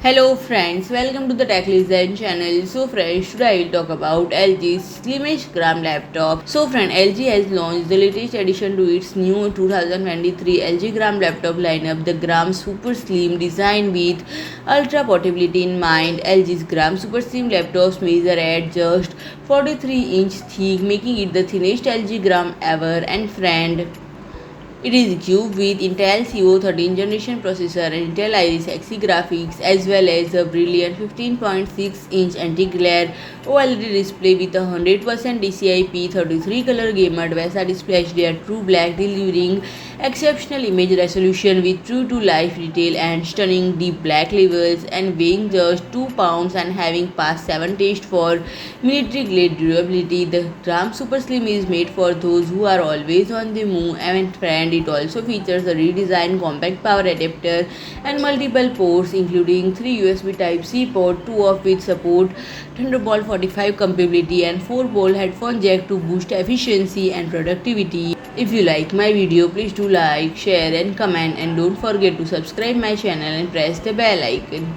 Hello friends, welcome to the Tech Design channel. So friends, today I will talk about LG's Slimmest gram laptop. So friend, LG has launched the latest addition to its new 2023 LG gram laptop lineup, the Gram Super Slim, designed with ultra portability in mind. LG's Gram Super Slim laptops measure at just 43-inch thick, making it the thinnest LG gram ever. And friend, it is equipped with Intel Core 13th generation processor and Intel Iris Xe graphics, as well as a brilliant 15.6-inch anti-glare OLED display with a 100% DCI-P 33 color gamut VESA DisplayHDR True Black, delivering exceptional image resolution with true to life detail and stunning deep black levels, and weighing just 2 pounds and having passed 7 tests for military grade durability. The Gram Super Slim is made for those who are always on the move. And friend, it also features a redesigned compact power adapter and multiple ports, including 3 USB Type-C ports, 2 of which support Thunderbolt 45 compatibility, and 4-volt headphone jack to boost efficiency and productivity. If you like my video, please do like, share and comment, and don't forget to subscribe my channel and press the bell icon.